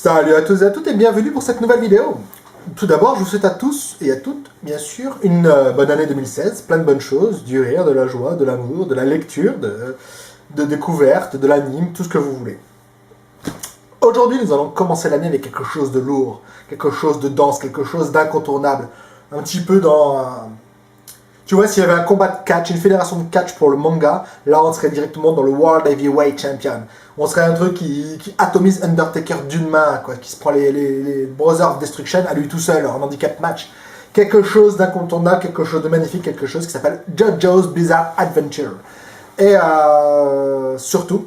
Salut à tous et à toutes et bienvenue pour cette nouvelle vidéo. Tout d'abord, je vous souhaite à tous et à toutes, bien sûr, une bonne année 2016, plein de bonnes choses, du rire, de la joie, de l'amour, de la lecture, de découvertes, de l'anime, tout ce que vous voulez. Aujourd'hui, nous allons commencer l'année avec quelque chose de lourd, quelque chose de dense, quelque chose d'incontournable. Un petit peu dans... Tu vois, s'il y avait un combat de catch, une fédération de catch pour le manga, là on serait directement dans le World Heavyweight Champion. On serait un truc qui atomise Undertaker d'une main, quoi, qui se prend les Brothers of Destruction à lui tout seul, en handicap match. Quelque chose d'incontournable, quelque chose de magnifique, quelque chose qui s'appelle JoJo's Bizarre Adventure. Et surtout,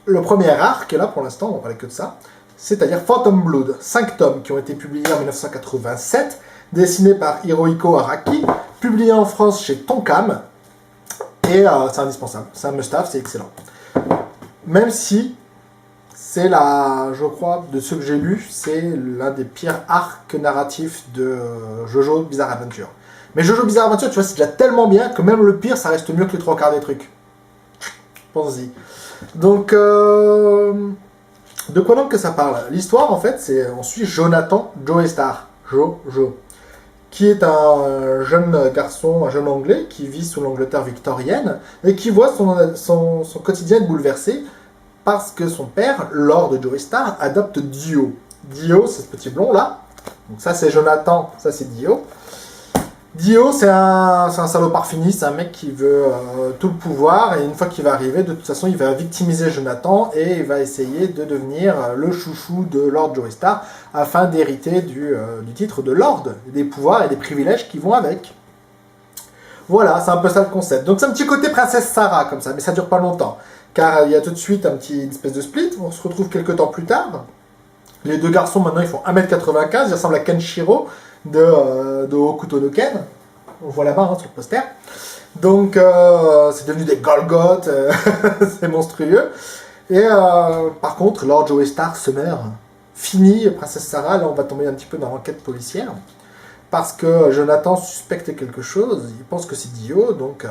le premier arc, là pour l'instant, on va parler que de ça, c'est-à-dire Phantom Blood, 5 tomes qui ont été publiés en 1987, dessinés par Hirohiko Araki, publié en France chez Tonkam, et c'est indispensable, c'est un must-have, c'est excellent. Même si, c'est je crois, de ceux que j'ai lus, c'est l'un des pires arcs narratifs de JoJo Bizarre Adventure. Mais JoJo Bizarre Adventure, tu vois, c'est déjà tellement bien que même le pire, ça reste mieux que les 3 quarts des trucs. Pense-y. Donc, de quoi donc que ça parle? L'histoire, en fait, c'est, on suit Jonathan Joestar, Jojo, qui est un jeune garçon, un jeune anglais, qui vit sous l'Angleterre victorienne, et qui voit son quotidien bouleversé parce que son père, Lord Joestar, adopte Dio. Dio, c'est ce petit blond là. Donc ça c'est Jonathan, ça c'est Dio. Dio, c'est un salopard fini, c'est un mec qui veut tout le pouvoir, et une fois qu'il va arriver, de toute façon, il va victimiser Jonathan, et il va essayer de devenir le chouchou de Lord Joestar, afin d'hériter du titre de Lord, des pouvoirs et des privilèges qui vont avec. Voilà, c'est un peu ça le concept. Donc c'est un petit côté princesse Sarah, comme ça, mais ça dure pas longtemps, car il y a tout de suite une espèce de split, on se retrouve quelques temps plus tard. Les deux garçons, maintenant, ils font 1m95, ils ressemblent à Kenshiro, de Hokuto no Ken, on voit là-bas sur le poster. Donc c'est devenu des Golgoth, c'est monstrueux. Et par contre, Lord Joestar se meurt. Fini, Princesse Sarah, là on va tomber un petit peu dans l'enquête policière. Parce que Jonathan suspecte quelque chose, il pense que c'est Dio, donc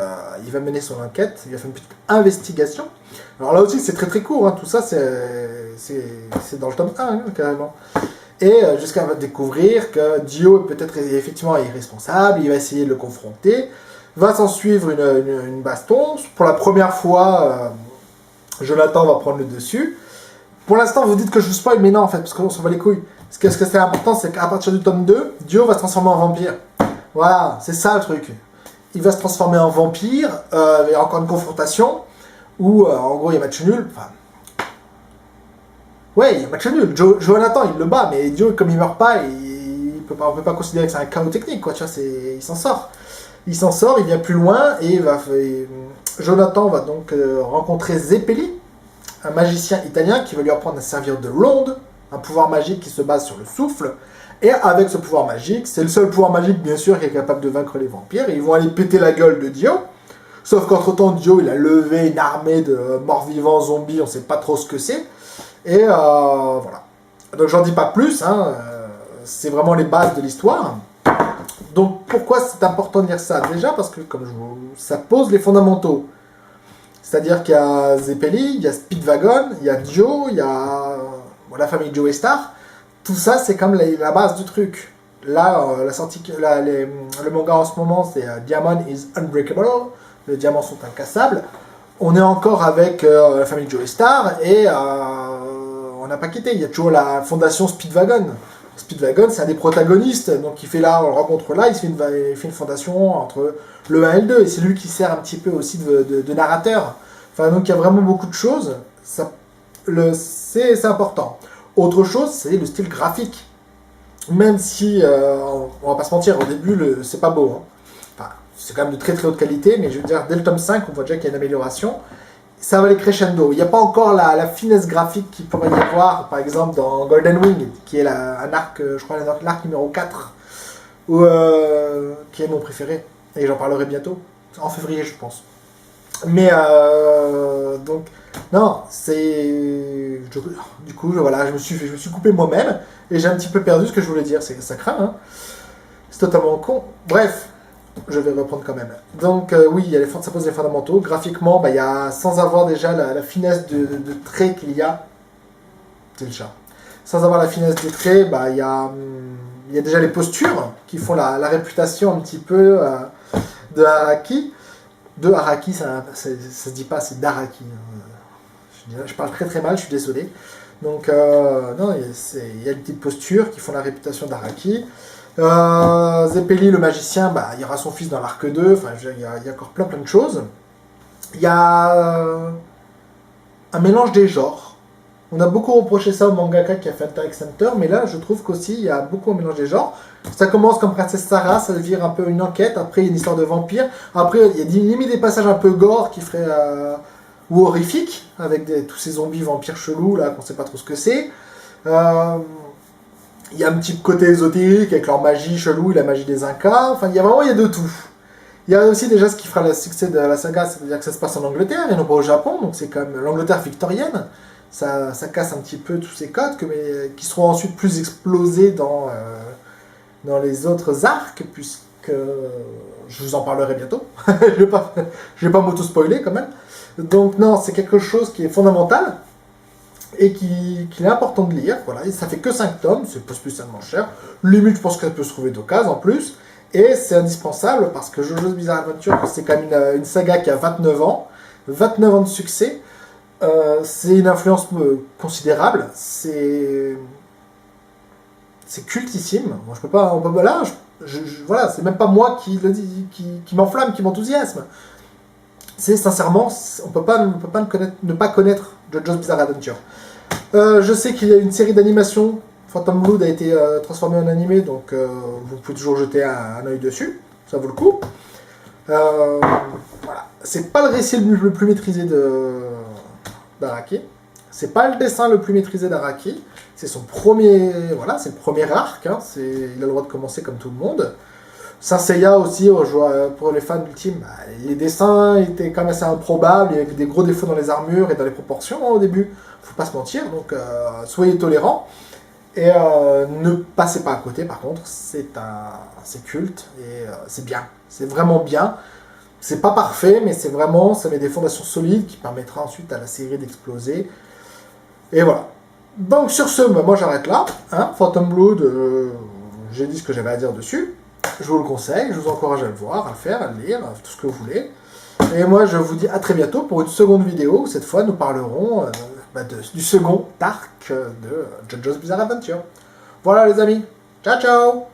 il va mener son enquête, il va faire une petite investigation. Alors là aussi c'est très très court, hein, tout ça c'est dans le tome 1 hein, carrément. Et jusqu'à découvrir que Dio est peut-être effectivement irresponsable, il va essayer de le confronter. Va s'en suivre une baston. Pour la première fois, Jonathan va prendre le dessus. Pour l'instant, vous dites que je vous spoil, mais non en fait, parce qu'on s'en bat les couilles. Ce que c'est important, c'est qu'à partir du tome 2, Dio va se transformer en vampire. Voilà, c'est ça le truc. Il va se transformer en vampire, il y a encore une confrontation, où en gros il y a match nul. Enfin, ouais, il y a match nul. Jonathan, il le bat, mais Dio, comme il meurt pas, on peut pas considérer que c'est un chaos technique, quoi. Tu vois, il s'en sort. Il s'en sort, il vient plus loin, et Jonathan va donc rencontrer Zeppeli, un magicien italien qui va lui apprendre à servir de l'onde, un pouvoir magique qui se base sur le souffle. Et avec ce pouvoir magique, c'est le seul pouvoir magique, bien sûr, qui est capable de vaincre les vampires. Et ils vont aller péter la gueule de Dio. Sauf qu'entre-temps, Dio, il a levé une armée de morts-vivants zombies, on sait pas trop ce que c'est. Et voilà. Donc j'en dis pas plus, hein, c'est vraiment les bases de l'histoire. Donc pourquoi c'est important de lire ça? Déjà parce que ça pose les fondamentaux. C'est-à-dire qu'il y a Zeppeli, il y a Speedwagon, il y a Dio, il y a la famille Joestar. Tout ça c'est comme la base du truc. Là, le manga en ce moment c'est Diamond is Unbreakable, les diamants sont incassables. On est encore avec la famille Joestar et on n'a pas quitté. Il y a toujours la fondation Speedwagon. Speedwagon, c'est un des protagonistes, donc il fait là, on le rencontre là, il fait une fondation entre le 1 et le 2, et c'est lui qui sert un petit peu aussi de narrateur. Enfin, donc il y a vraiment beaucoup de choses, c'est important. Autre chose, c'est le style graphique. Même si, on va pas se mentir, au début, c'est pas beau. Hein. Enfin, c'est quand même de très très haute qualité, mais je veux dire, dès le tome 5, on voit déjà qu'il y a une amélioration. Ça va aller crescendo. Il n'y a pas encore la finesse graphique qu'il pourrait y avoir, par exemple, dans Golden Wing, qui est un arc, je crois, l'arc numéro 4, qui est mon préféré. Et j'en parlerai bientôt, en février, je pense. Mais, donc, non, c'est... Du coup, voilà, je me suis coupé moi-même, et j'ai un petit peu perdu ce que je voulais dire. Ça craint, hein. C'est totalement con. Bref. Je vais reprendre quand même. Donc oui, ça pose les fondamentaux. Graphiquement, sans avoir déjà la finesse de trait qu'il y a, c'est le chat. sans avoir la finesse des traits, bah, il y a déjà les postures qui font la réputation un petit peu de Araki. De Araki, ça se dit pas, c'est d'Araki. Je parle très très mal, je suis désolé. Donc, non, il y a des petites postures qui font la réputation d'Araki. Zeppeli, le magicien, bah, il y aura son fils dans l'arc 2. Enfin, il y a encore plein de choses. Il y a un mélange des genres. On a beaucoup reproché ça au mangaka qui a fait Hunter x Hunter, mais là, je trouve qu'aussi, il y a beaucoup un mélange des genres. Ça commence comme Princesse Sarah, ça devient un peu une enquête. Après, il y a une histoire de vampire. Après, il y a limite des passages un peu gore qui feraient... ou horrifiques, avec tous ces zombies vampires chelous, là, qu'on sait pas trop ce que c'est. Il y a un petit côté ésotérique avec leur magie chelou et la magie des Incas. Enfin, il y a de tout. Il y a aussi déjà ce qui fera le succès de la saga, c'est-à-dire que ça se passe en Angleterre et non pas au Japon, donc c'est quand même l'Angleterre victorienne. Ça casse un petit peu tous ces codes, mais qui seront ensuite plus explosés dans les autres arcs, puisque je vous en parlerai bientôt. Je vais pas m'auto-spoiler quand même. Donc non, c'est quelque chose qui est fondamental et qu'il est important de lire. Voilà. Et ça fait que 5 tomes, c'est pas spécialement cher. Limite, je pense qu'elle peut se trouver d'occasion en plus. Et c'est indispensable parce que JoJo's Bizarre Adventure, c'est quand même une saga qui a 29 ans. 29 ans de succès. C'est une influence considérable. C'est cultissime. Moi, je peux pas... Là, voilà, c'est même pas moi qui le dis, qui m'enflamme, qui m'enthousiasme. C'est sincèrement, on peut pas ne pas connaître JoJo's Bizarre Adventure. Je sais qu'il y a une série d'animation, Phantom Blood a été transformé en animé, donc vous pouvez toujours jeter un œil dessus, ça vaut le coup. Voilà. C'est pas le récit le plus maîtrisé d'Araki, c'est pas le dessin le plus maîtrisé d'Araki, c'est son premier, voilà, c'est le premier arc, hein, il a le droit de commencer comme tout le monde. Saint Seiya aussi, pour les fans ultimes, bah, les dessins étaient quand même assez improbables, il y avait des gros défauts dans les armures et dans les proportions hein, au début, faut pas se mentir, donc soyez tolérants. Et ne passez pas à côté par contre, c'est culte et c'est bien, c'est vraiment bien. C'est pas parfait, mais ça met des fondations solides qui permettra ensuite à la série d'exploser. Et voilà. Donc sur ce, bah, moi j'arrête là. Hein, Phantom Blood, j'ai dit ce que j'avais à dire dessus. Je vous le conseille, je vous encourage à le voir, à le faire, à le lire, tout ce que vous voulez. Et moi, je vous dis à très bientôt pour une seconde vidéo où cette fois nous parlerons du second arc de JoJo's Bizarre Adventure. Voilà les amis, ciao ciao!